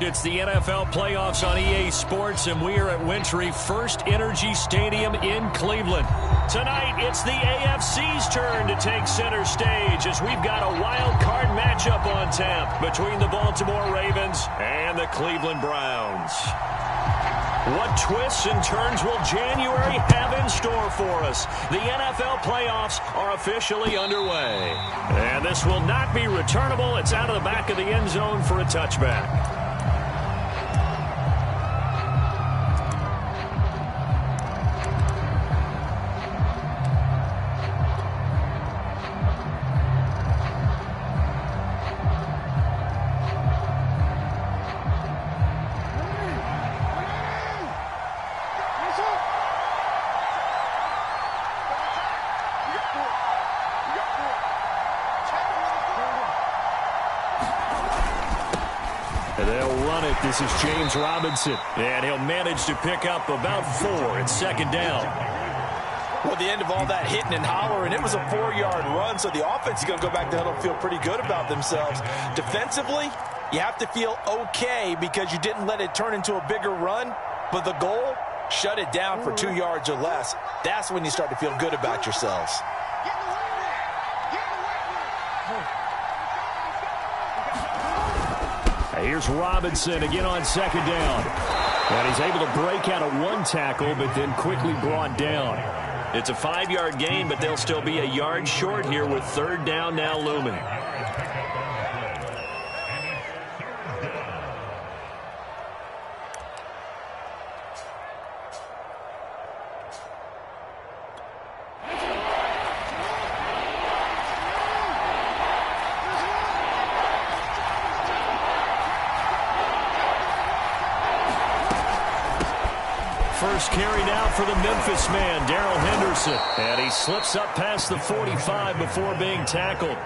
It's the NFL playoffs on EA Sports, and we are at Wintry First Energy Stadium in Cleveland. Tonight, it's the AFC's turn to take center stage as we've got a wild card matchup on tap between the Baltimore Ravens and the Cleveland Browns. What twists and turns will January have in store for us? The NFL playoffs are officially underway. And this will not be returnable. It's out of the back of the end zone for a touchback. This is James Robinson, and he'll manage to pick up about 4 at second down. Well, the end of all that hitting and hollering, it was a 4-yard run, so the offense is going to go back to huddle and feel pretty good about themselves. Defensively, you have to feel okay because you didn't let it turn into a bigger run, but the goal, shut it down for 2 yards or less. That's when you start to feel good about yourselves. Here's Robinson again on second down. And he's able to break out of 1 tackle, but then quickly brought down. It's a 5-yard gain, but they'll still be a yard short here with third down now looming. First carry now for the Memphis man, Darrell Henderson. And he slips up past the 45 before being tackled.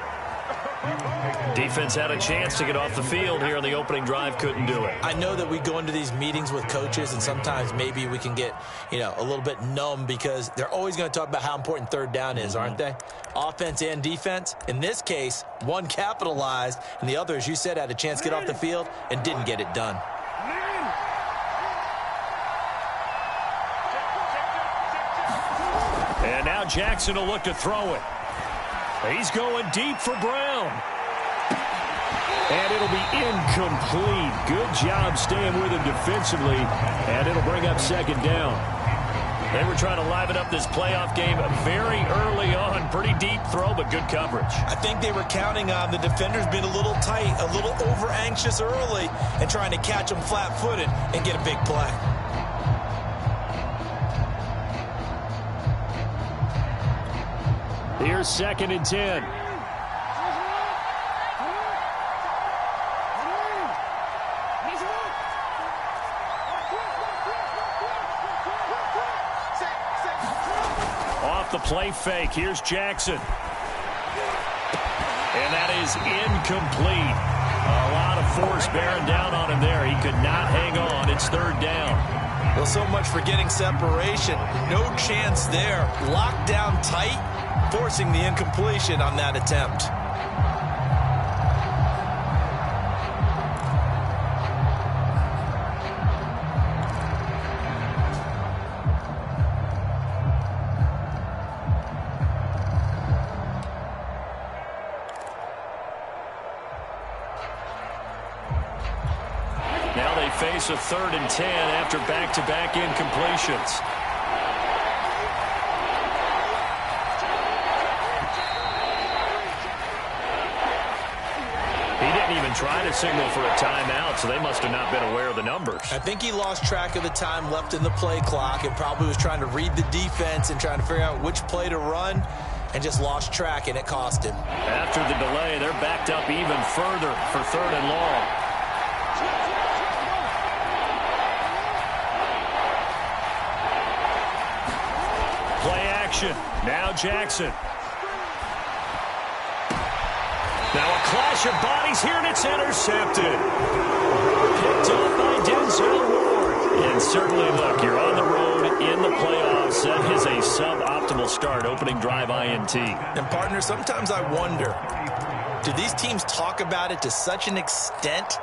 Defense had a chance to get off the field here on the opening drive, couldn't do it. I know that we go into these meetings with coaches, and sometimes maybe we can get, a little bit numb because they're always going to talk about how important third down is, aren't they? Offense and defense. In this case, one capitalized, and the other, as you said, had a chance to get off the field and didn't get it done. And now Jackson will look to throw it. He's going deep for Brown. And it'll be incomplete. Good job staying with him defensively. And it'll bring up second down. They were trying to liven up this playoff game very early on. Pretty deep throw, but good coverage. I think they were counting on the defenders being a little tight, a little over-anxious early, and trying to catch them flat-footed and get a big play. Here's second and 10. Off the play fake. Here's Jackson. And that is incomplete. A lot of force bearing down on him there. He could not hang on. It's third down. Well, so much for getting separation. No chance there. Locked down tight, forcing the incompletion on that attempt. Now they face a 3rd and 10 after back-to-back incompletions. Trying to signal for a timeout, so they must have not been aware of the numbers. I think he lost track of the time left in the play clock and probably was trying to read the defense and trying to figure out which play to run and just lost track, and it cost him. After the delay, they're backed up even further for 3rd and long. Play action. Now Jackson. Now a clash of bodies here, and it's intercepted. Picked up by Denzel Ward. And certainly, look, you're on the road in the playoffs. That is a suboptimal start, opening drive INT. And, partner, sometimes I wonder, do these teams talk about it to such an extent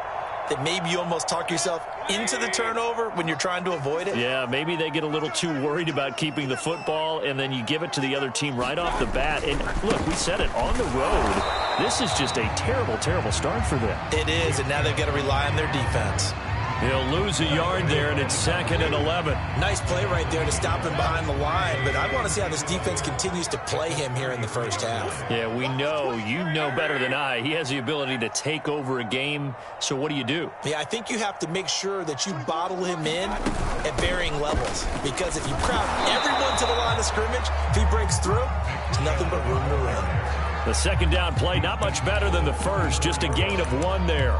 that maybe you almost talk yourself into the turnover when you're trying to avoid it? Yeah, maybe they get a little too worried about keeping the football, and then you give it to the other team right off the bat. And look, we said it, on the road, this is just a terrible, terrible start for them. It is, and now they've got to rely on their defense. He'll lose a yard there, and it's 2nd and 11. Nice play right there to stop him behind the line, but I want to see how this defense continues to play him here in the first half. Yeah, we know. You know better than I. He has the ability to take over a game, so what do? Yeah, I think you have to make sure that you bottle him in at varying levels, because if you crowd everyone to the line of scrimmage, if he breaks through, there's nothing but room to run. The 2nd down play, not much better than the first, just a gain of 1 there.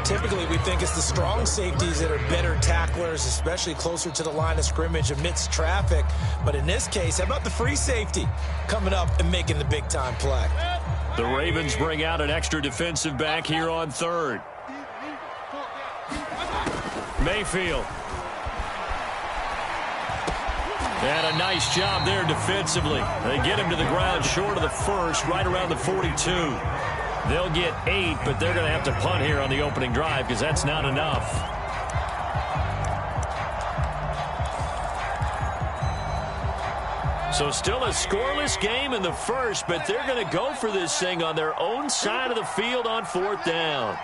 Typically, we think it's the strong safeties that are better tacklers, especially closer to the line of scrimmage amidst traffic. But in this case, how about the free safety coming up and making the big-time play? The Ravens bring out an extra defensive back here on 3rd. Mayfield. And a nice job there defensively. They get him to the ground short of the first, right around the 42. They'll get 8, but they're going to have to punt here on the opening drive because that's not enough. So still a scoreless game in the first, but they're going to go for this thing on their own side of the field on 4th down.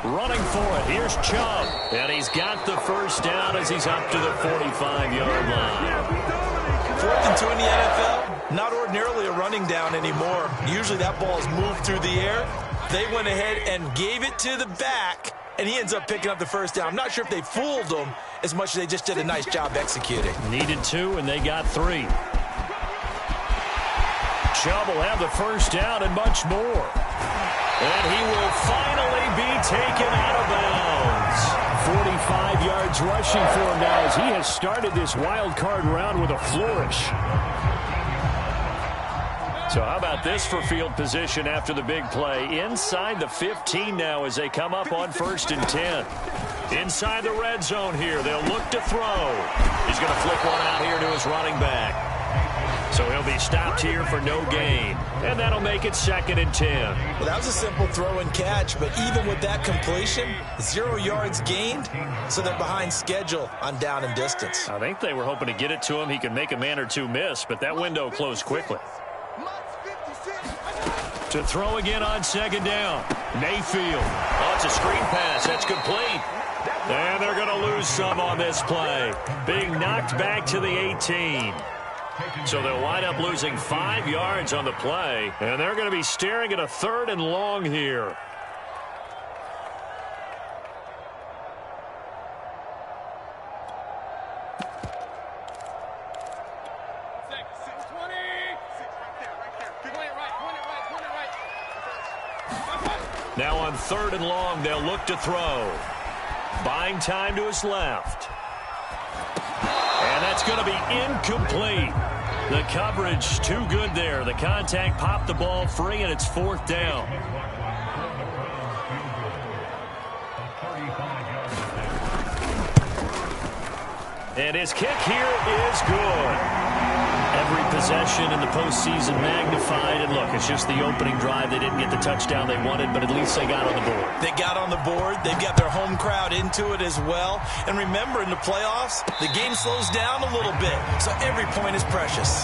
Running for it. Here's Chubb. And he's got the first down as he's up to the 45-yard line. 4th and 2 in the NFL, not ordinarily a running down anymore. Usually that ball is moved through the air. They went ahead and gave it to the back, and he ends up picking up the first down. I'm not sure if they fooled him as much as they just did a nice job executing. Needed 2, and they got 3. Chubb will have the first down and much more. And he will finally be taken out of bounds. 45 yards rushing for him now as he has started this wild card round with a flourish. So how about this for field position after the big play? Inside the 15 now as they come up on 1st and 10. Inside the red zone here. They'll look to throw. He's going to flick one out here to his running back. So he'll be stopped here for no gain. And that'll make it 2nd and 10. Well, that was a simple throw and catch, but even with that completion, 0 yards gained, so they're behind schedule on down and distance. I think they were hoping to get it to him. He could make a man or two miss, but that window closed quickly. To throw again on 2nd down. Mayfield. Oh, it's a screen pass. That's complete. And they're going to lose some on this play. Being knocked back to the 18. So they'll wind up losing 5 yards on the play. And they're going to be staring at a 3rd and long here. Now on 3rd and long, they'll look to throw. Buying time to his left. And that's going to be incomplete. The coverage too good there. The contact popped the ball free, and it's 4th down. And his kick here is good. Every possession in the postseason magnified. And look, it's just the opening drive. They didn't get the touchdown they wanted, but at least they got on the board. They got on the board. They've got their home crowd into it as well. And remember, in the playoffs, the game slows down a little bit, so every point is precious.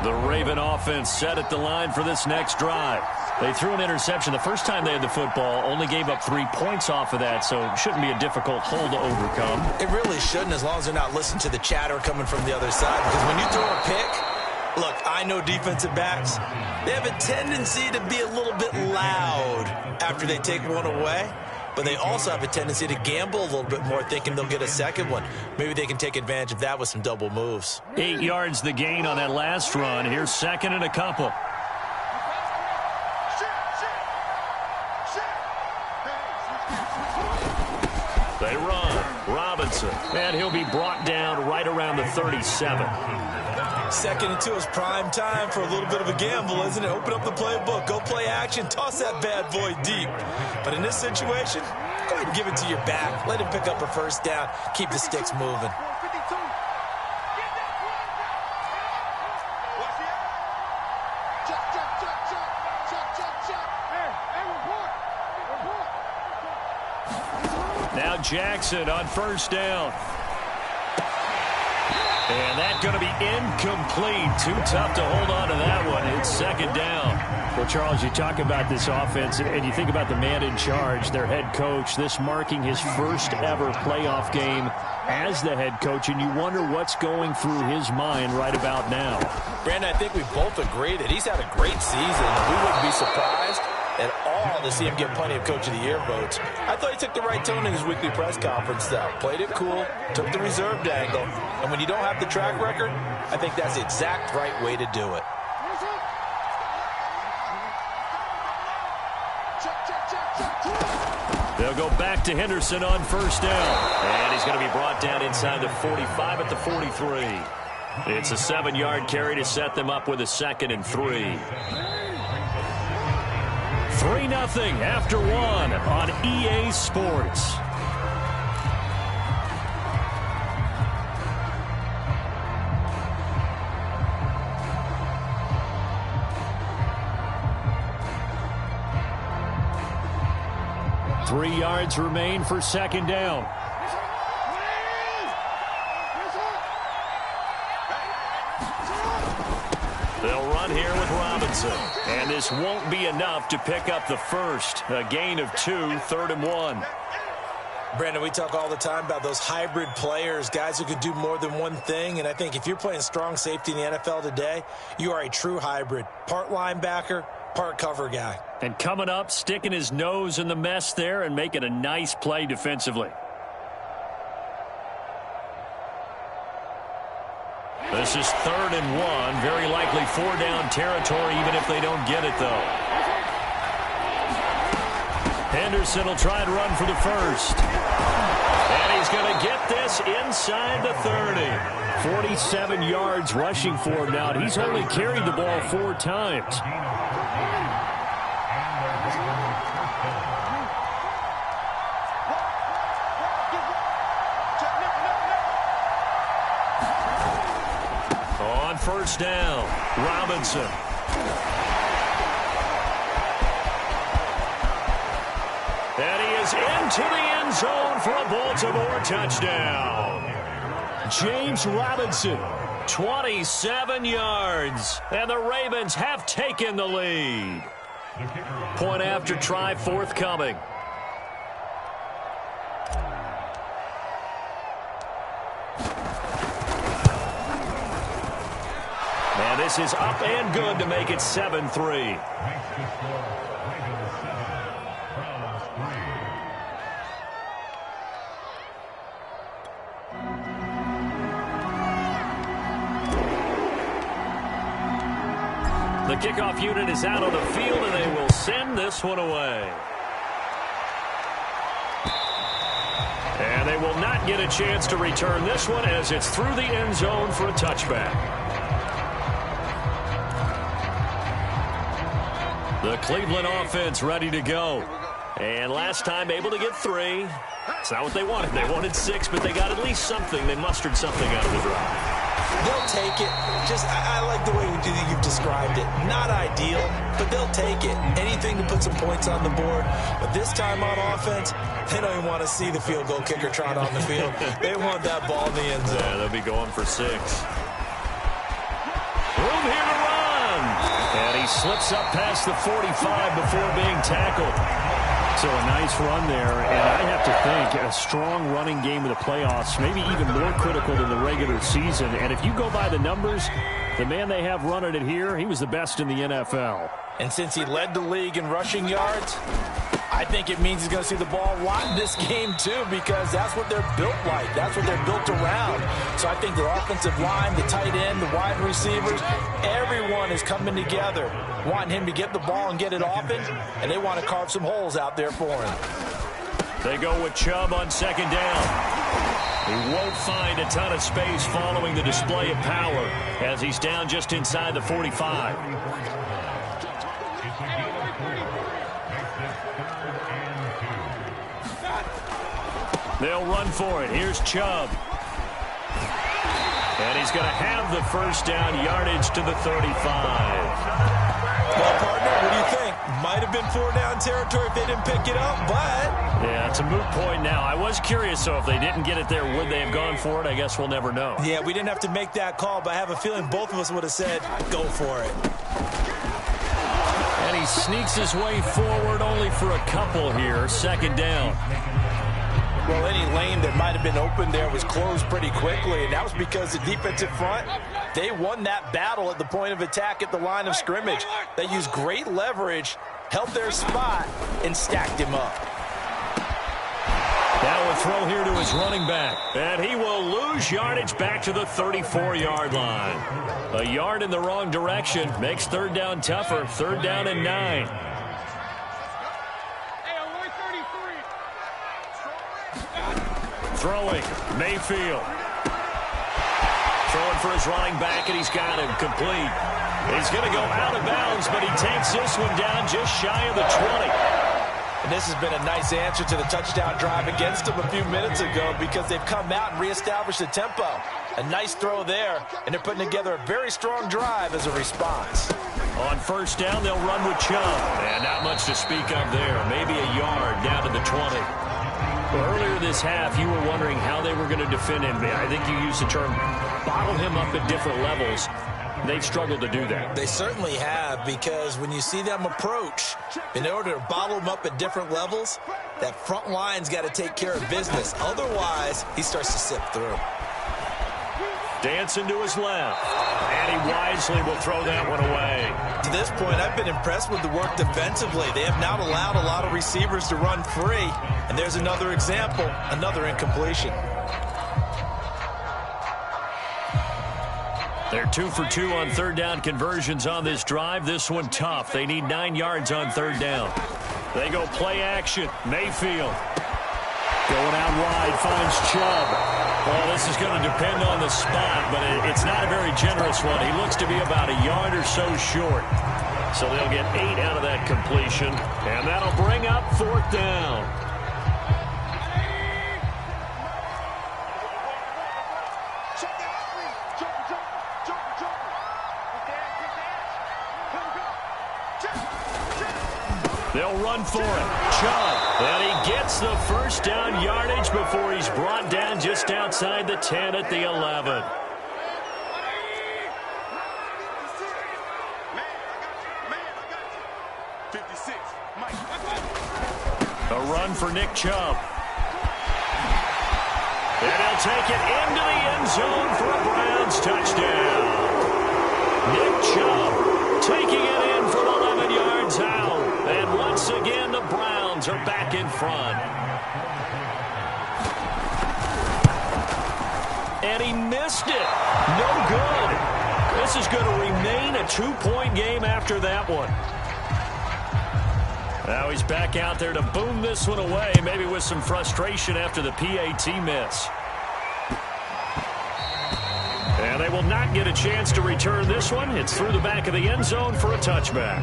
The Raven offense set at the line for this next drive. They threw an interception the first time they had the football, only gave up 3 points off of that, so it shouldn't be a difficult hole to overcome. It really shouldn't, as long as they're not listening to the chatter coming from the other side. Because when you throw a pick, look, I know defensive backs, they have a tendency to be a little bit loud after they take one away. But they also have a tendency to gamble a little bit more, thinking they'll get a second one. Maybe they can take advantage of that with some double moves. 8 yards the gain on that last run. Here's 2nd and a couple. They run. And he'll be brought down right around the 37. Second and 2 is prime time for a little bit of a gamble, isn't it? Open up the playbook, go play action, toss that bad boy deep. But in this situation, go ahead and give it to your back. Let him pick up a first down. Keep the sticks moving. Now Jackson on first down. And that's going to be incomplete. Too tough to hold on to that one. It's second down. Well, Charles, you talk about this offense, and you think about the man in charge, their head coach, this marking his first ever playoff game as the head coach, and you wonder what's going through his mind right about now. Brandon, I think we both agree that he's had a great season. We wouldn't be surprised at all to see him get plenty of Coach of the Year votes. I thought he took the right tone in his weekly press conference, though. Played it cool, took the reserved angle, and when you don't have the track record, I think that's the exact right way to do it. They'll go back to Henderson on first down. And he's going to be brought down inside the 45 at the 43. It's a 7-yard carry to set them up with a 2nd and 3. 3-0 after 1 on EA Sports. Three yards remain for second down. They'll run here with Robinson. And this won't be enough to pick up the first. A gain of 2, 3rd and 1. Brandon, we talk all the time about those hybrid players, guys who could do more than one thing. And I think if you're playing strong safety in the NFL today, you are a true hybrid. Part linebacker, part cover guy. And coming up, sticking his nose in the mess there and making a nice play defensively. This is 3rd and 1. Very likely 4-down territory, even if they don't get it, though. Henderson will try and run for the first. And he's going to get this inside the 30. 47 yards rushing for him now. He's only carried the ball 4 times. On first down, Robinson. And he is into the end zone for a Baltimore touchdown. James Robinson, 27 yards. And the Ravens have taken the lead. Point after try forthcoming. And this is up and good to make it 7-3. The kickoff unit is out on the field, and they will send this one away. And they will not get a chance to return this one as it's through the end zone for a touchback. The Cleveland offense ready to go. And last time able to get 3. It's not what they wanted. They wanted 6, but they got at least something. They mustered something out of the drive. They'll take it. I like the way you've described it. Not ideal, but they'll take it. Anything to put some points on the board. But this time on offense, they don't even want to see the field goal kicker trot on the field. They want that ball in the end zone. Yeah, they'll be going for 6. Room here to run. And he slips up past the 45 before being tackled. So a nice run there, and I have to think a strong running game in the playoffs, maybe even more critical than the regular season. And if you go by the numbers, the man they have running it here, he was the best in the NFL. And since he led the league in rushing yards, I think it means he's going to see the ball a lot in this game, too, because that's what they're built like. That's what they're built around. So I think the offensive line, the tight end, the wide receivers, everyone is coming together, wanting him to get the ball and get it often, and they want to carve some holes out there for him. They go with Chubb on second down. He won't find a ton of space following the display of power as he's down just inside the 45. They'll run for it. Here's Chubb. And he's going to have the first down, yardage to the 35. Well, partner, what do you think? Might have been 4-down territory if they didn't pick it up, but... Yeah, it's a moot point now. I was curious, so if they didn't get it there, would they have gone for it? I guess we'll never know. Yeah, we didn't have to make that call, but I have a feeling both of us would have said, go for it. And he sneaks his way forward only for a couple here. Second down. Well, any lane that might have been open there was closed pretty quickly, and that was because the defensive front, they won that battle at the point of attack at the line of scrimmage. They used great leverage, held their spot, and stacked him up. Now a throw here to his running back, and he will lose yardage back to the 34-yard line. A yard in the wrong direction makes third down tougher. Third down and 9. Throwing, Mayfield. Throwing for his running back, and he's got him complete. He's going to go out of bounds, but he takes this one down just shy of the 20. And this has been a nice answer to the touchdown drive against them a few minutes ago because they've come out and reestablished the tempo. A nice throw there, and they're putting together a very strong drive as a response. On first down, they'll run with Chubb. And not much to speak of there. Maybe a yard down to the 20. Well, earlier this half, you were wondering how they were going to defend him. I think you used the term bottle him up at different levels. They've struggled to do that. They certainly have, because when you see them approach, in order to bottle them up at different levels, that front line's got to take care of business. Otherwise, he starts to sip through. Dancing to his left. And he wisely will throw that one away. To this point, I've been impressed with the work defensively. They have not allowed a lot of receivers to run free. And there's another example, another incompletion. They're 2 for 2 on third down conversions on this drive. This one tough. They need 9 yards on third down. They go play action. Mayfield. Going out wide, finds Chubb. Well, this is going to depend on the spot, but it's not a very generous one. He looks to be about a yard or so short. So they'll get 8 out of that completion, and that'll bring up fourth down. They'll run for it. Chubb. And he gets the first down yardage before he's brought down just outside the 10 at the 11. A run for Nick Chubb. And he'll take it into the end zone for a Browns touchdown. Nick Chubb taking it in from 11 yards out. And once again, the Browns are back in front. And he missed it. No good. This is going to remain a 2-point game after that one. Now he's back out there to boom this one away, maybe with some frustration after the PAT miss. And they will not get a chance to return this one. It's through the back of the end zone for a touchback.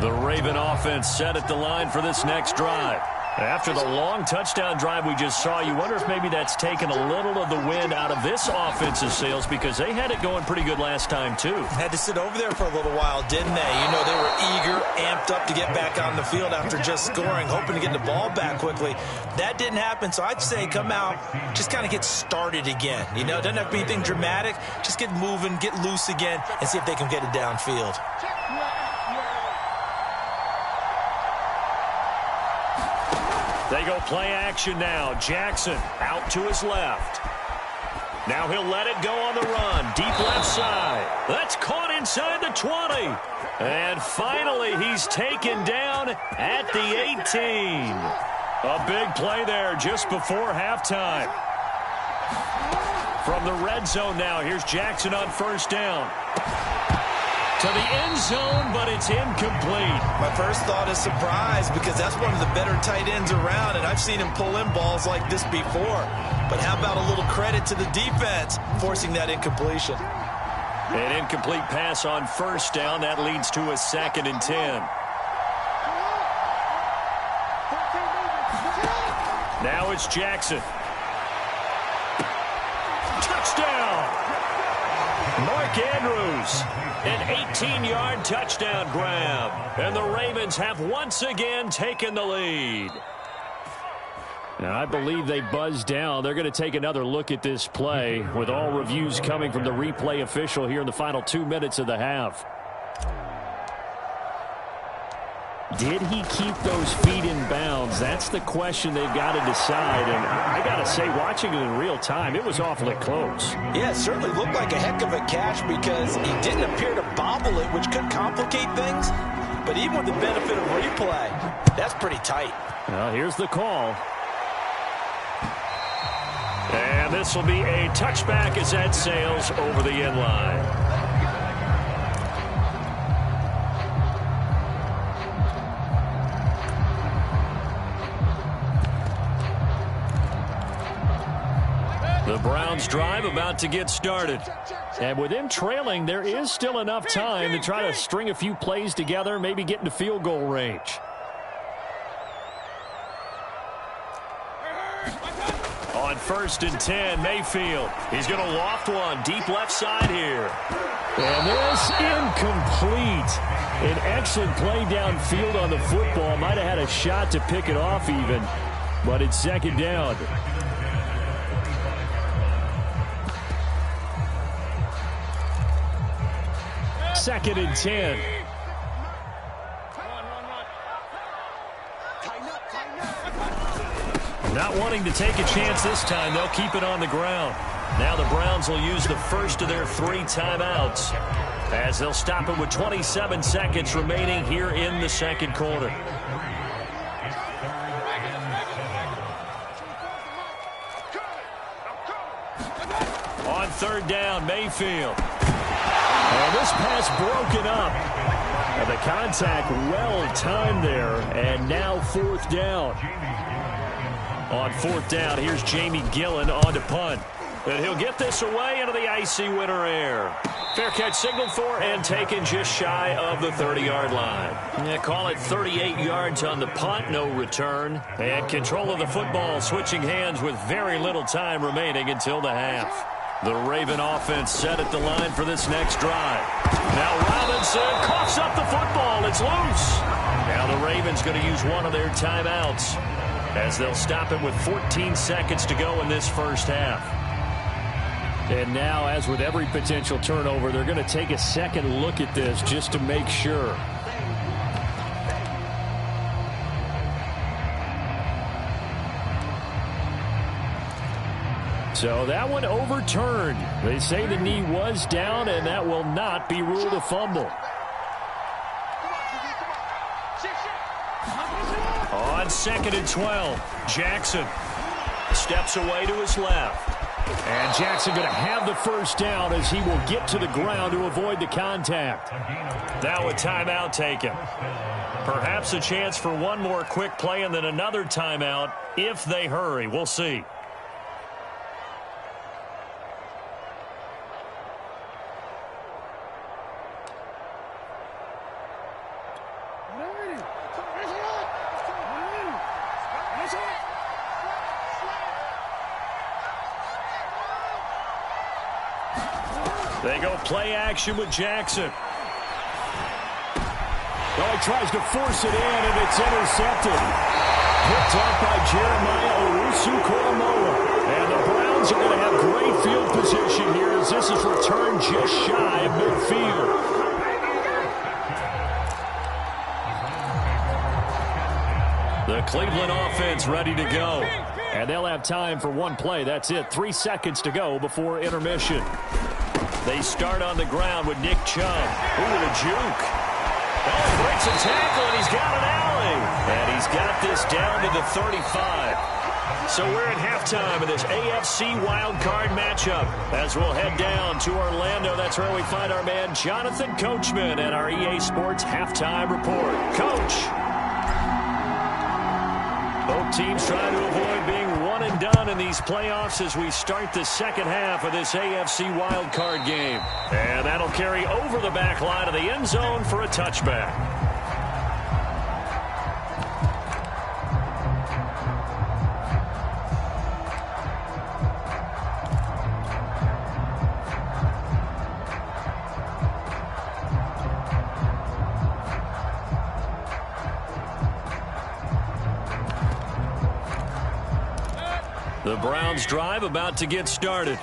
The Raven offense set at the line for this next drive. After the long touchdown drive we just saw, you wonder if maybe that's taken a little of the wind out of this offense's sails, because they had it going pretty good last time, too. Had to sit over there for a little while, didn't they? You know, they were eager, amped up to get back on the field after just scoring, hoping to get the ball back quickly. That didn't happen, so I'd say come out, just kind of get started again. You know, it doesn't have to be anything dramatic. Just get moving, get loose again, and see if they can get it downfield. They go play action now. Jackson out to his left. Now he'll let it go on the run. Deep left side. That's caught inside the 20. And finally, he's taken down at the 18. A big play there just before halftime. From the red zone now, here's Jackson on first down. To the end zone, but it's incomplete. My first thought is surprise, because that's one of the better tight ends around, and I've seen him pull in balls like this before. But how about a little credit to the defense forcing that incompletion? An incomplete pass on first down. That leads to a 2nd and 10. Now it's Jackson. Touchdown! Mark Andrews. An 18-yard touchdown grab. And the Ravens have once again taken the lead. Now, I believe they buzzed down. They're going to take another look at this play with all reviews coming from the replay official here in the final 2 minutes of the half. Did he keep those feet in bounds? That's the question they've got to decide. And I got to say, watching it in real time, it was awfully close. Yeah, it certainly looked like a heck of a catch because he didn't appear to bobble it, which could complicate things. But even with the benefit of replay, that's pretty tight. Well, here's the call. And this will be a touchback as that sails over the end line. The Browns drive about to get started. And with them trailing, there is still enough time to try to string a few plays together, maybe get into field goal range. On 1st and 10, Mayfield. He's going to loft one deep left side here. And this incomplete. An excellent play downfield on the football. Might have had a shot to pick it off even, but it's 2nd down. Second and 10. Not wanting to take a chance this time, they'll keep it on the ground. Now the Browns will use the first of their 3 timeouts as they'll stop it with 27 seconds remaining here in the 2nd quarter. On 3rd down, Mayfield. And this pass broken up. And the contact well timed there. And now 4th down. On 4th down, here's Jamie Gillen on to punt. And he'll get this away into the icy winter air. Fair catch signaled for and taken just shy of the 30-yard line. Yeah, call it 38 yards on the punt, no return. And control of the football switching hands with very little time remaining until the half. The Raven offense set at the line for this next drive. Now Robinson coughs up the football. It's loose. Now the Ravens going to use one of their timeouts as they'll stop it with 14 seconds to go in this first half. And now, as with every potential turnover, they're going to take a second look at this just to make sure. So that one overturned. They say the knee was down, and that will not be ruled a fumble. On 2nd and 12, Jackson steps away to his left. And Jackson going to have the first down as he will get to the ground to avoid the contact. Now a timeout taken. Perhaps a chance for one more quick play and then another timeout if they hurry. We'll see. They go play action with Jackson. Well, he tries to force it in, and it's intercepted. Picked up by Jeremiah Owusu-Koramoah. And the Browns are going to have great field position here as this is returned just shy of midfield. The Cleveland offense ready to go. And they'll have time for one play. That's it. 3 seconds to go before intermission. They start on the ground with Nick Chubb. Ooh, a juke. Oh, he breaks a tackle, and he's got an alley. And he's got this down to the 35. So we're at halftime of this AFC wildcard matchup. As we'll head down to Orlando, that's where we find our man Jonathan Coachman and our EA Sports Halftime Report. Coach. Both teams trying to avoid being one one and done in these playoffs as we start the second half of this AFC wildcard game. And that'll carry over the back line of the end zone for a touchback. The Browns drive about to get started.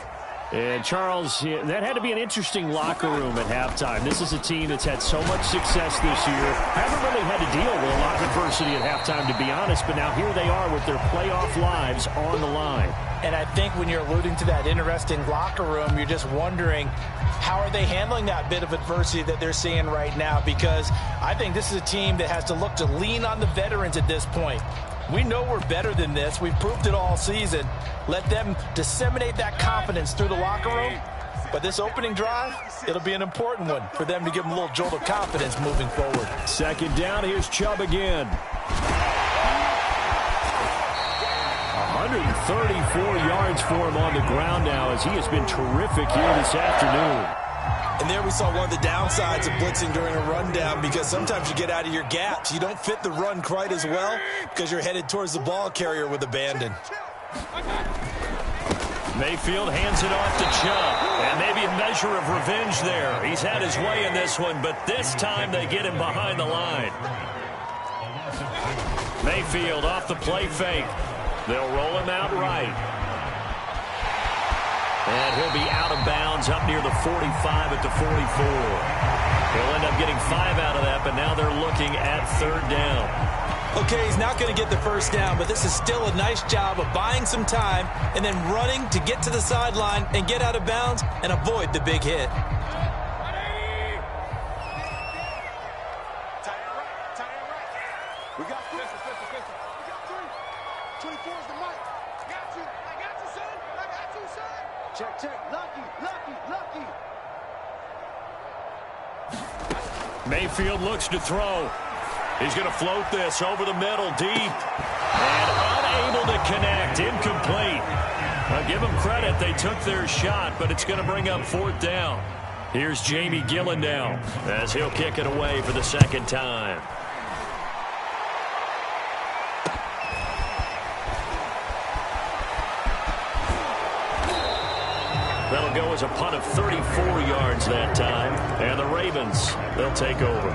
And, Charles, that had to be an interesting locker room at halftime. This is a team that's had so much success this year. Haven't really had to deal with a lot of adversity at halftime, to be honest. But now here they are with their playoff lives on the line. And I think when you're alluding to that interesting locker room, you're just wondering, how are they handling that bit of adversity that they're seeing right now? Because I think this is a team that has to look to lean on the veterans at this point. We know we're better than this. We've proved it all season. Let them disseminate that confidence through the locker room. But this opening drive, it'll be an important one for them to give them a little jolt of confidence moving forward. Second down, here's Chubb again. 134 yards for him on the ground now as he has been terrific here this afternoon. And there we saw one of the downsides of blitzing during a rundown, because sometimes you get out of your gaps. You don't fit the run quite as well because you're headed towards the ball carrier with abandon. Mayfield hands it off to Chubb. And maybe a measure of revenge there. He's had his way in this one, but this time they get him behind the line. Mayfield off the play fake. They'll roll him out right. And he'll be out of bounds up near the 45 at the 44. He'll end up getting 5 out of that, but now they're looking at third down. Okay, he's not going to get the first down, but this is still a nice job of buying some time and then running to get to the sideline and get out of bounds and avoid the big hit. We got 3. 24's the mic. Got you. I got you, son. I got you, son. Check, check. Lucky. Mayfield looks to throw. He's going to float this over the middle, deep. And unable to connect. Incomplete. I'll give them credit. They took their shot, but it's going to bring up fourth down. Here's Jamie Gillen now as he'll kick it away for the second time. That'll go as a punt of 34 yards that time. And the Ravens, they'll take over.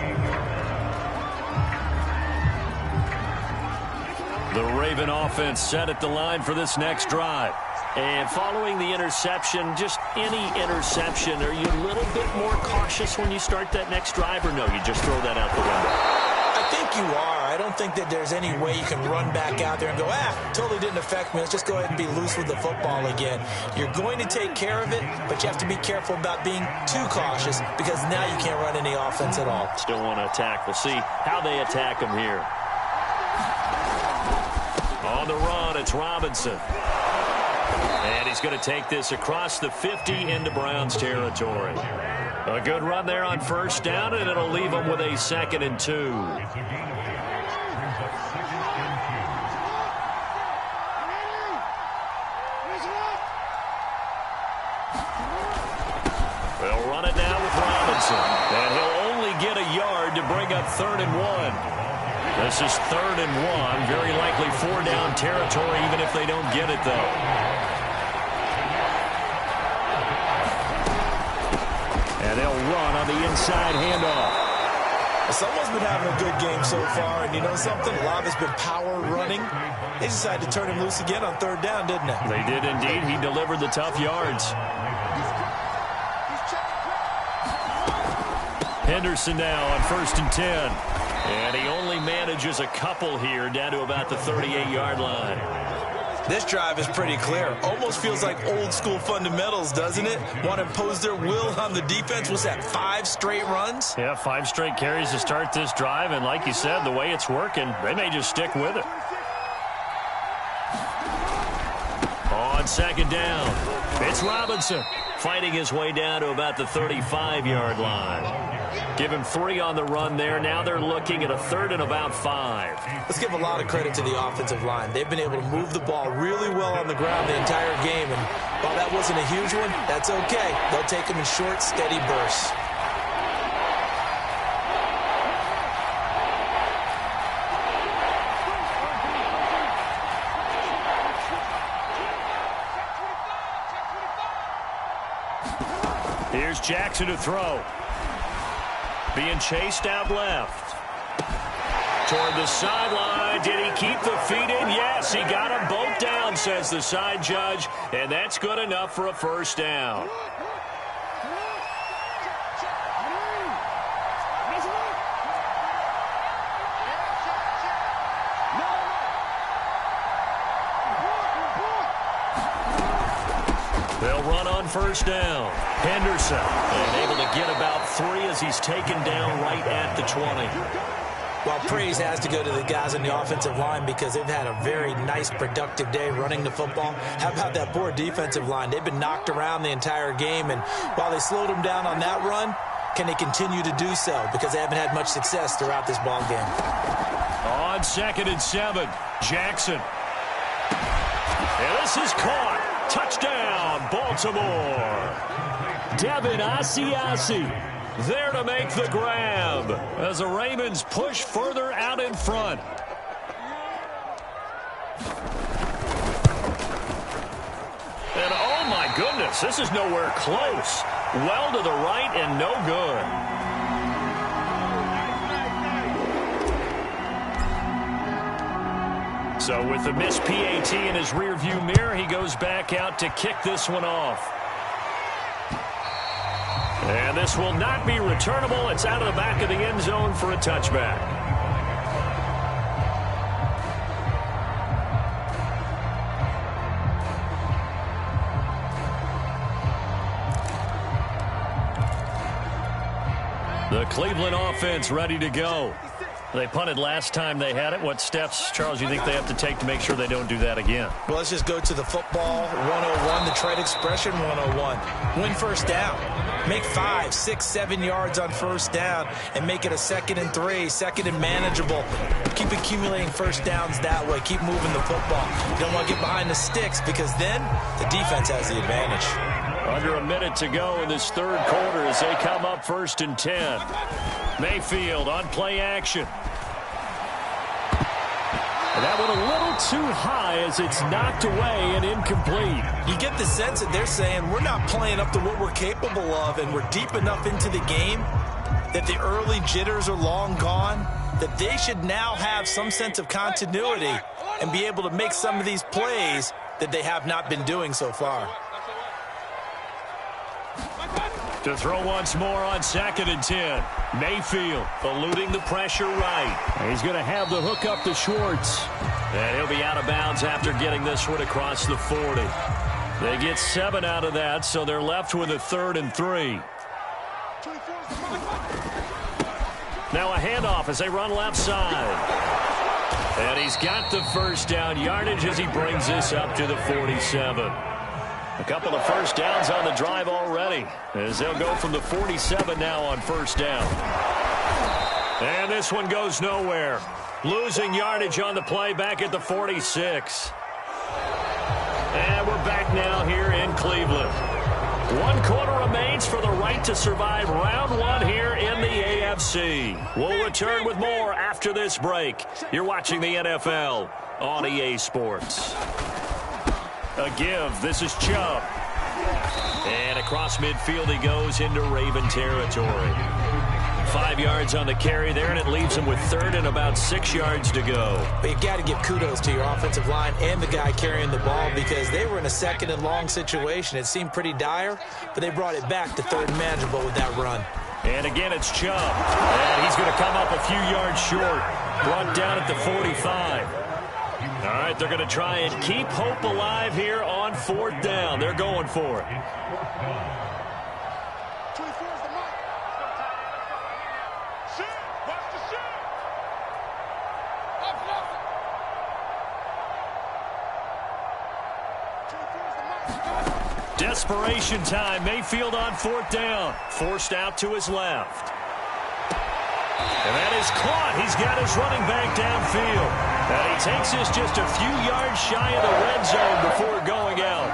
The Raven offense set at the line for this next drive. And following the interception, just any interception, are you a little bit more cautious when you start that next drive, or no, you just throw that out the window? I think you are. I don't think that there's any way you can run back out there and go, totally didn't affect me. Let's just go ahead and be loose with the football again. You're going to take care of it, but you have to be careful about being too cautious, because now you can't run any offense at all. Still want to attack. We'll see how they attack him here. On the run, it's Robinson. And he's going to take this across the 50 into Browns territory. A good run there on first down, and it'll leave them with a 2nd and 2. They'll run it now with Robinson. And he'll only get a yard to bring up 3rd and 1. This is 3rd and 1. Very likely 4-down territory, even if they don't get it, though. And they'll run on the inside handoff. Someone's been having a good game so far, and you know something? A lot of it's been power running. They decided to turn him loose again on 3rd down, didn't they? They did indeed. He delivered the tough yards. Henderson now on 1st and 10. And he only manages a couple here down to about the 38-yard line. This drive is pretty clear. Almost feels like old school fundamentals, doesn't it? Want to impose their will on the defense. What's that, 5 straight runs? Yeah, 5 straight carries to start this drive. And like you said, the way it's working, they may just stick with it. On 2nd down, it's Robinson. fighting his way down to about the 35-yard line. Give him 3 on the run there. Now they're looking at a 3rd and about 5. Let's give a lot of credit to the offensive line. They've been able to move the ball really well on the ground the entire game. And while that wasn't a huge one, that's okay. They'll take them in short, steady bursts. Here's Jackson to throw. Being chased out left. Toward the sideline. Did he keep the feet in? Yes, he got them both down, says the side judge. And that's good enough for a first down. They'll run on first down. Henderson, and able to get about 3 as he's taken down right at the 20. Well, praise has to go to the guys on the offensive line because they've had a very nice, productive day running the football. How about that poor defensive line? They've been knocked around the entire game, and while they slowed them down on that run, can they continue to do so? Because they haven't had much success throughout this ball game. On 2nd and 7, Jackson. And this is caught. Touchdown, Baltimore. Devin Asiasi there to make the grab as the Ravens push further out in front. And oh my goodness, this is nowhere close. Well to the right and no good. So with the missed PAT in his rearview mirror, he goes back out to kick this one off. And this will not be returnable. It's out of the back of the end zone for a touchback. The Cleveland offense ready to go. They punted last time they had it. What steps, Charles, you think they have to take to make sure they don't do that again? Well, let's just go to the football 101, the trade expression 101. Win first down. Make 5, 6, 7 yards on first down and make it a 2nd and 3, 2nd and manageable. Keep accumulating first downs that way. Keep moving the football. You don't want to get behind the sticks because then the defense has the advantage. Under a minute to go in this 3rd quarter as they come up 1st and 10. Mayfield on play action. And that one a little too high as it's knocked away and incomplete. You get the sense that they're saying we're not playing up to what we're capable of, and we're deep enough into the game that the early jitters are long gone, that they should now have some sense of continuity and be able to make some of these plays that they have not been doing so far. To throw once more on 2nd and 10. Mayfield eluding the pressure right. He's going to have the hook up to Schwartz. And he'll be out of bounds after getting this one across the 40. They get 7 out of that, so they're left with a 3rd and 3. Now a handoff as they run left side. And he's got the first down yardage as he brings this up to the 47. A couple of first downs on the drive already as they'll go from the 47 now on first down. And this one goes nowhere. Losing yardage on the play back at the 46. And we're back now here in Cleveland. 1 quarter remains for the right to survive round 1 here in the AFC. We'll return with more after this break. You're watching the NFL on EA Sports. A give. This is Chubb. And across midfield he goes into Raven territory. 5 yards on the carry there, and it leaves him with 3rd and about 6 yards to go. But you got to give kudos to your offensive line and the guy carrying the ball because they were in a 2nd and long situation. It seemed pretty dire, but they brought it back to 3rd and manageable with that run. And again, it's Chubb. And he's going to come up a few yards short. Brought down at the 45. All right, they're going to try and keep hope alive here on 4th down. They're going for it. Desperation time. Mayfield on 4th down. Forced out to his left. And that is caught. He's got his running back downfield. And he takes this just a few yards shy of the red zone before going out.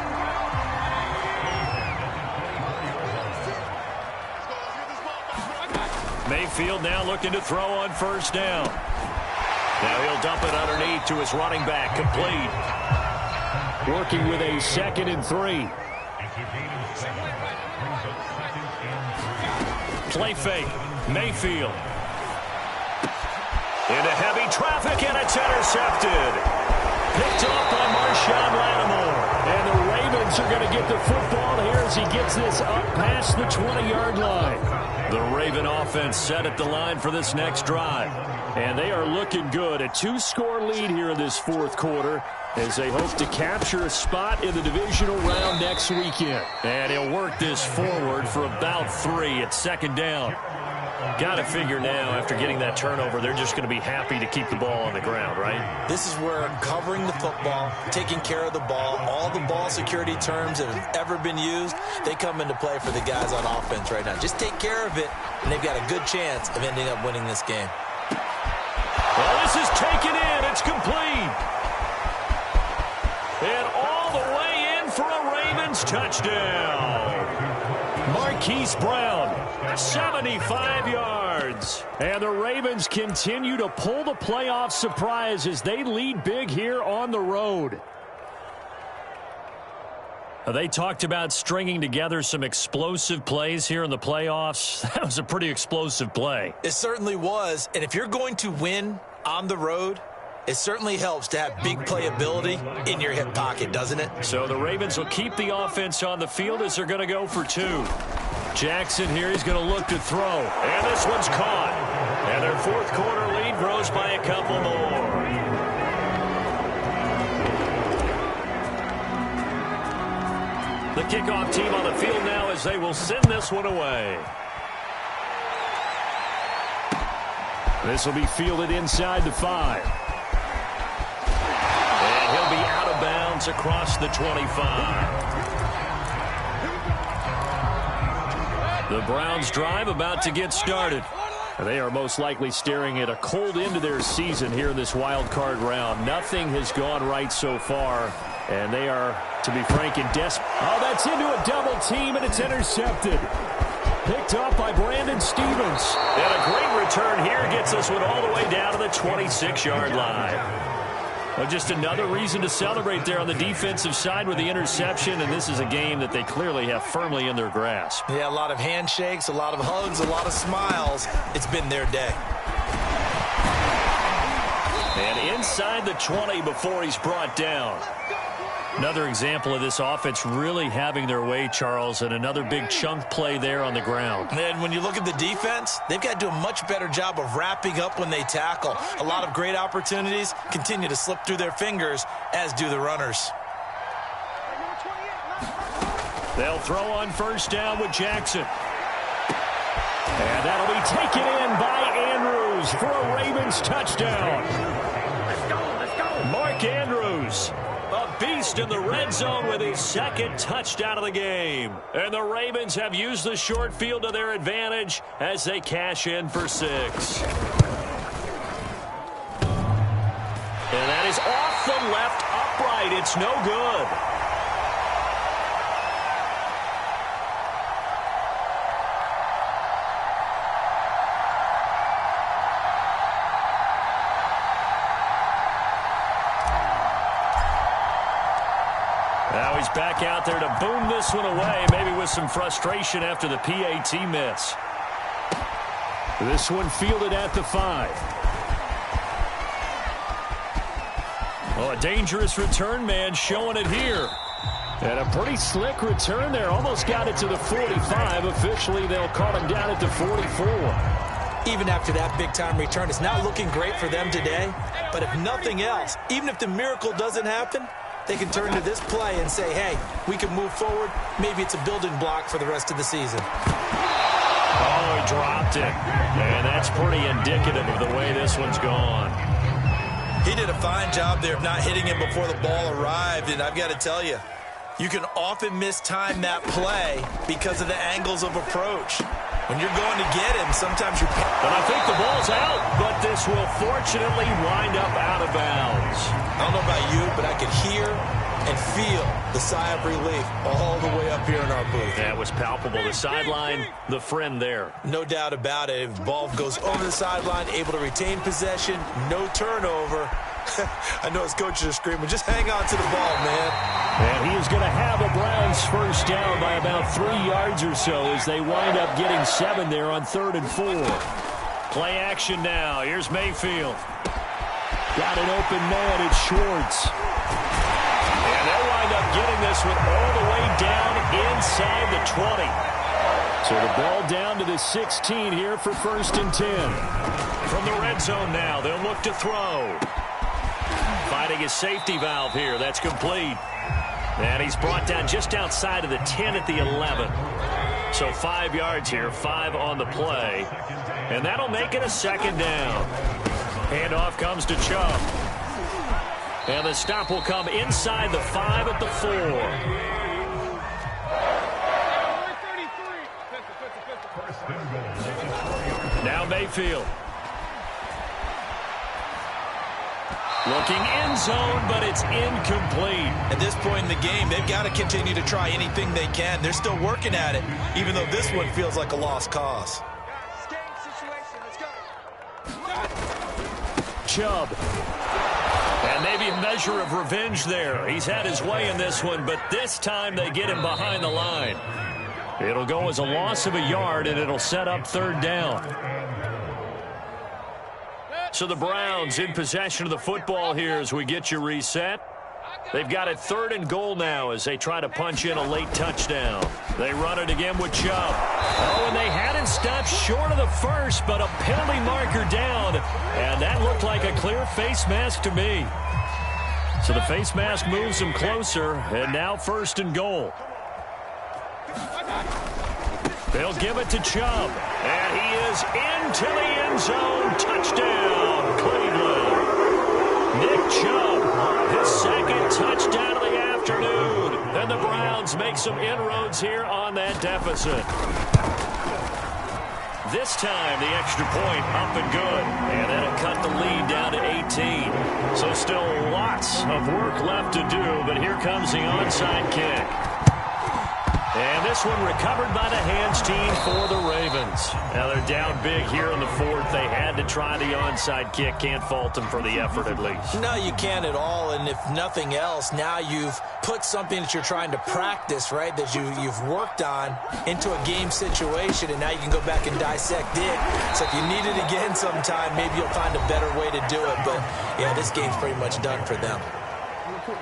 Mayfield now looking to throw on 1st down. Now he'll dump it underneath to his running back. Complete. Working with a 2nd and 3. Play fake. Mayfield. Into heavy traffic, and it's intercepted. Picked off by Marshawn Lattimore. And the Ravens are going to get the football here as he gets this up past the 20-yard line. The Raven offense set at the line for this next drive. And they are looking good. A 2-score lead here in this 4th quarter as they hope to capture a spot in the divisional round next weekend. And he'll work this forward for about 3 at 2nd down. Got to figure now, after getting that turnover, they're just going to be happy to keep the ball on the ground, right? This is where covering the football, taking care of the ball, all the ball security terms that have ever been used, they come into play for the guys on offense right now. Just take care of it, and they've got a good chance of ending up winning this game. Well, this is taken in. It's complete. And all the way in for a Ravens touchdown. Marquise Brown, 75 yards. And the Ravens continue to pull the playoff surprise as they lead big here on the road. They talked about stringing together some explosive plays here in the playoffs. That was a pretty explosive play. It certainly was. And if you're going to win on the road, it certainly helps to have big playability in your hip pocket, doesn't it? So the Ravens will keep the offense on the field as they're going to go for 2. Jackson here, he's going to look to throw. And this one's caught. And their 4th quarter lead grows by a couple more. The kickoff team on the field now as they will send this one away. This will be fielded inside the 5. And he'll be out of bounds across the 25. The Browns drive about to get started. They are most likely staring at a cold end to their season here in this wild card round. Nothing has gone right so far, and they are, to be frank, in desperate. Oh, that's into a double team, and it's intercepted. Picked up by Brandon Stevens. And a great return here gets us one all the way down to the 26-yard line. Well, just another reason to celebrate there on the defensive side with the interception, and this is a game that they clearly have firmly in their grasp. Yeah, a lot of handshakes, a lot of hugs, a lot of smiles. It's been their day. And inside the 20 before he's brought down. Another example of this offense really having their way, Charles, and another big chunk play there on the ground. And when you look at the defense, they've got to do a much better job of wrapping up when they tackle. A lot of great opportunities continue to slip through their fingers, as do the runners. They'll throw on 1st down with Jackson. And that'll be taken in by Andrews for a Ravens touchdown. Let's go. Mark Andrews. A beast in the red zone with his 2nd touchdown of the game. And the Ravens have used the short field to their advantage as they cash in for 6. And that is off the left upright. It's no good. Now he's back out there to boom this one away, maybe with some frustration after the PAT miss. This one fielded at the 5. Oh, a dangerous return man showing it here. And a pretty slick return there. Almost got it to the 45. Officially, they'll call him down at the 44. Even after that big-time return, it's not looking great for them today. But if nothing else, even if the miracle doesn't happen, they can turn to this play and say, hey, we can move forward. Maybe it's a building block for the rest of the season. Oh, he dropped it. And that's pretty indicative of the way this one's gone. He did a fine job there of not hitting him before the ball arrived. And I've got to tell you, You can often mistime that play because of the angles of approach. When you're going to get him, sometimes you're... And I think the ball's out, but this will fortunately wind up out of bounds. I don't know about you, but I could hear and feel the sigh of relief all the way up here in our booth. That was palpable. The sideline, the friend there. No doubt about it. If the ball goes over the sideline, able to retain possession, no turnover. I know his coaches are screaming, just hang on to the ball, man. And he is going to have a Browns first down by about 3 yards or so as they wind up getting 7 there on 3rd and 4. Play action now. Here's Mayfield. Got an open man. It's Schwartz. And they'll wind up getting this one all the way down inside the 20. So the ball down to the 16 here for 1st and 10. From the red zone now, they'll look to throw. Finding his safety valve here. That's complete. And he's brought down just outside of the 10 at the 11. So 5 yards here, 5 on the play. And that'll make it a 2nd down. Handoff comes to Chubb. And the stop will come inside the 5 at the 4. Now Mayfield. Looking end zone, but it's incomplete. At this point in the game, they've got to continue to try anything they can. They're still working at it, even though this one feels like a lost cause. Chubb. And maybe a measure of revenge there. He's had his way in this one, but this time they get him behind the line. It'll go as a loss of a yard, and it'll set up 3rd down. So the Browns in possession of the football here as we get you reset. They've got it 3rd and goal now as they try to punch in a late touchdown. They run it again with Chubb. Oh, and they had him stopped short of the first, but a penalty marker down. And that looked like a clear face mask to me. So the face mask moves him closer, and now 1st and goal. They'll give it to Chubb. And he is into the end zone. Touchdown, Cleveland. Nick Chubb, his 2nd touchdown of the afternoon. And the Browns make some inroads here on that deficit. This time, the extra point up and good. And that'll cut the lead down to 18. So still lots of work left to do, but here comes the onside kick. And this one recovered by the hands team for the Ravens. Now they're down big here in the 4th. They had to try the onside kick. Can't fault them for the effort at least. No, you can't at all. And if nothing else, now you've put something that you're trying to practice, right, that you've worked on into a game situation, and now you can go back and dissect it. So if you need it again sometime, maybe you'll find a better way to do it. But, yeah, this game's pretty much done for them.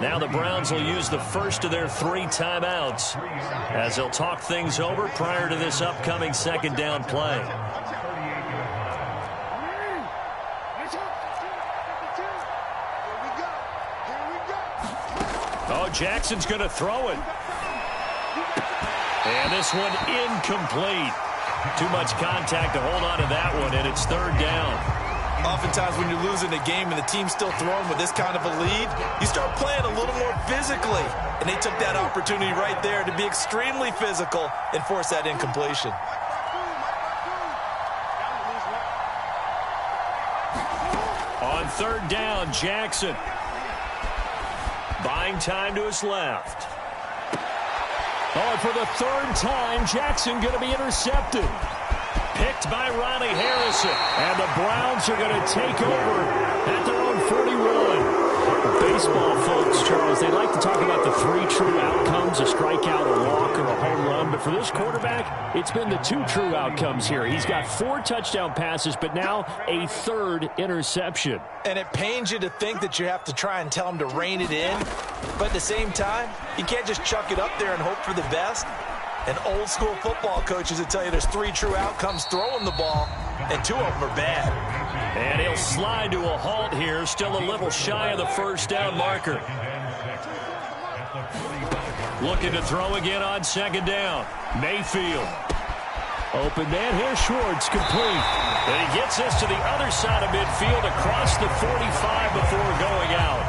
Now the Browns will use the first of their 3 timeouts as they'll talk things over prior to this upcoming 2nd down play. Oh, Jackson's going to throw it. And this one incomplete. Too much contact to hold on to that one, and it's 3rd down. Oftentimes when you're losing a game and the team's still throwing with this kind of a lead, you start playing a little more physically. And they took that opportunity right there to be extremely physical and force that incompletion. On 3rd down, Jackson. Buying time to his left. Oh, and for the 3rd time, Jackson going to be intercepted. Picked by Ronnie Harrison. And the Browns are going to take over at their own 41. Baseball folks, Charles, they like to talk about the 3 true outcomes, a strikeout, a walk, or a home run. But for this quarterback, it's been the 2 true outcomes here. He's got 4 touchdown passes, but now a 3rd interception. And it pains you to think that you have to try and tell him to rein it in. But at the same time, you can't just chuck it up there and hope for the best. And old school football coaches will tell you there's 3 true outcomes throwing the ball, and 2 of them are bad. And he'll slide to a halt here, still a little shy of the 1st down marker. Looking to throw again on 2nd down. Mayfield. Open man here, Schwartz, complete. And he gets this to the other side of midfield across the 45 before going out.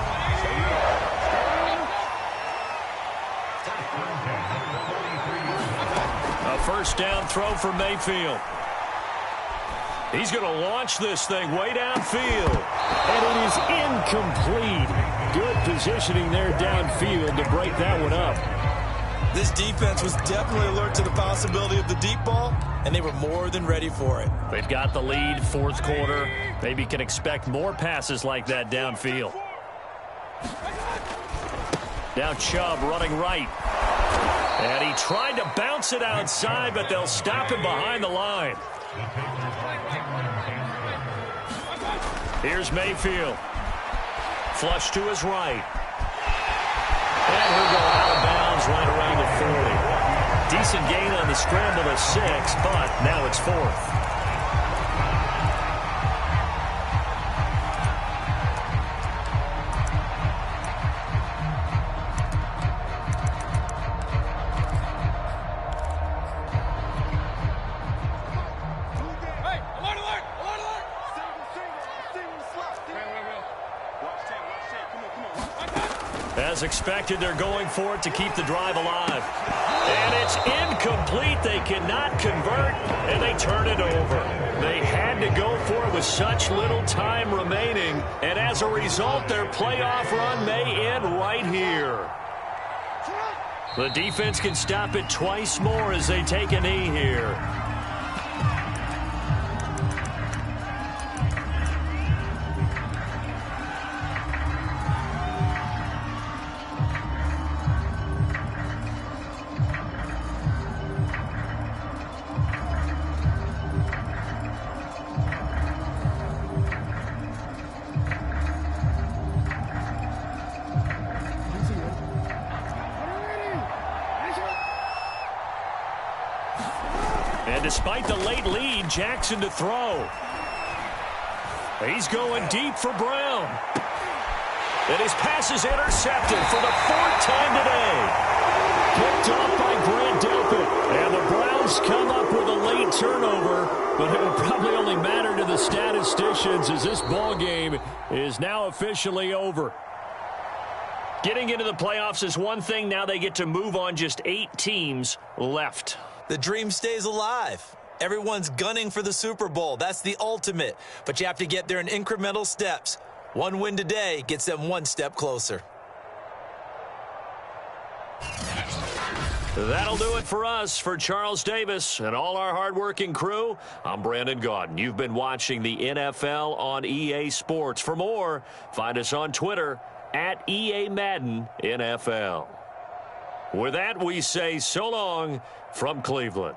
First down throw for Mayfield. He's going to launch this thing way downfield. And it is incomplete. Good positioning there downfield to break that one up. This defense was definitely alert to the possibility of the deep ball, and they were more than ready for it. They've got the lead, fourth quarter. Maybe can expect more passes like that downfield. Now Chubb running right. And he tried to bounce it outside, but they'll stop him behind the line. Here's Mayfield. Flush to his right. And he'll go out of bounds right around the 40. Decent gain on the scramble to 6, but now it's 4th. As expected, they're going for it to keep the drive alive. And it's incomplete. They cannot convert, and they turn it over. They had to go for it with such little time remaining, and as a result, their playoff run may end right here. The defense can stop it twice more as they take a knee here. And despite the late lead, Jackson to throw. He's going deep for Brown. And his pass is intercepted for the 4th time today. Picked off by Grant Delpit. And the Browns come up with a late turnover, but it will probably only matter to the statisticians as this ball game is now officially over. Getting into the playoffs is one thing. Now they get to move on. Just 8 teams left. The dream stays alive. Everyone's gunning for the Super Bowl. That's the ultimate. But you have to get there in incremental steps. One win today gets them one step closer. That'll do it for us. For Charles Davis and all our hardworking crew, I'm Brandon Gaudin. You've been watching the NFL on EA Sports. For more, find us on Twitter at EA Madden NFL. With that, we say so long from Cleveland.